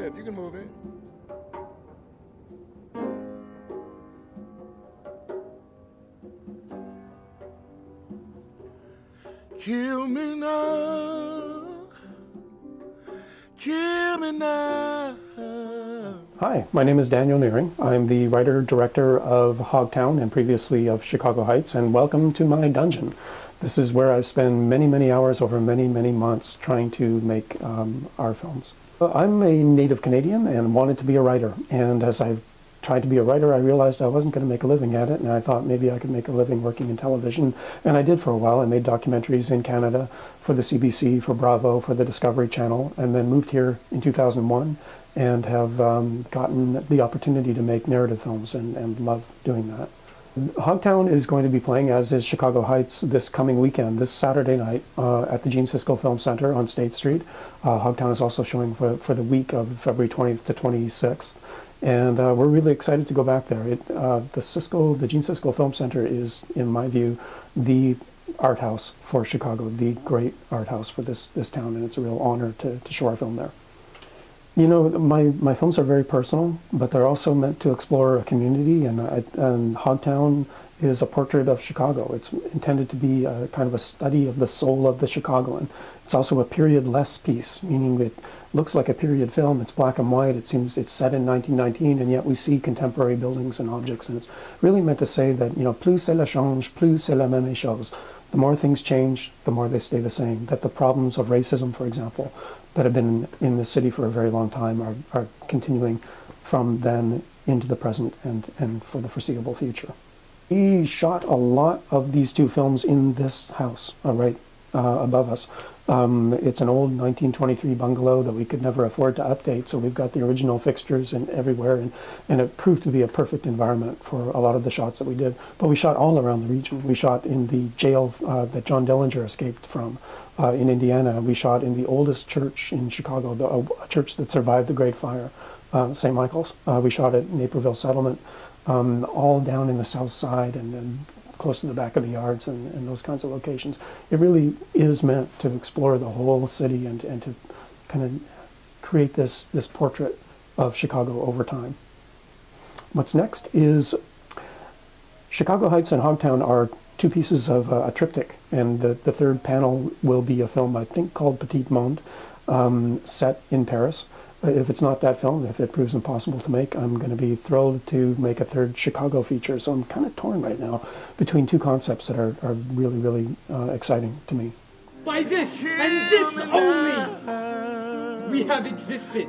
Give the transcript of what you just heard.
ahead. You can move it. Kill me now. Kill me now. Hi, my name is Daniel Nearing. I'm the writer-director of Hogtown and previously of Chicago Heights, and welcome to my dungeon. This is where I've spent many, many hours over many, many months trying to make our films. I'm a native Canadian and wanted to be a writer, and as I've tried to be a writer, I realized I wasn't going to make a living at it, and I thought maybe I could make a living working in television, and I did for a while. I made documentaries in Canada for the CBC, for Bravo, for the Discovery Channel, and then moved here in 2001 and have gotten the opportunity to make narrative films and love doing that. Hogtown is going to be playing, as is Chicago Heights, this coming weekend, this Saturday night at the Gene Siskel Film Center on State Street. Hogtown is also showing for the week of February 20th to 26th. And we're really excited to go back there. The Gene Siskel Film Center is, in my view, the art house for Chicago, the great art house for this town, and it's a real honor to show our film there. You know, my films are very personal, but they're also meant to explore a community, and Hogtown is a portrait of Chicago. It's intended to be a kind of a study of the soul of the Chicagoan. It's also a period-less piece, meaning it looks like a period film. It's black and white. It seems it's set in 1919, and yet we see contemporary buildings and objects, and it's really meant to say that, you know, plus cela change, plus c'est la même chose. The more things change, the more they stay the same. That the problems of racism, for example, that have been in the city for a very long time are continuing from then into the present and for the foreseeable future. We shot a lot of these two films in this house, right above us. It's an old 1923 bungalow that we could never afford to update, so we've got the original fixtures and everywhere, and it proved to be a perfect environment for a lot of the shots that we did. But we shot all around the region. We shot in the jail that John Dillinger escaped from in Indiana. We shot in the oldest church in Chicago, a church that survived the Great Fire, St. Michael's. We shot at Naperville Settlement, all down in the south side and close to the back of the yards and those kinds of locations. It really is meant to explore the whole city and to kind of create this portrait of Chicago over time. What's next is Chicago Heights and Hogtown are two pieces of a triptych, and the third panel will be a film I think called Petit Monde, set in Paris. If it's not that film, if it proves impossible to make, I'm going to be thrilled to make a third Chicago feature. So I'm kind of torn right now between two concepts that are really, really exciting to me. By this and this only, we have existed.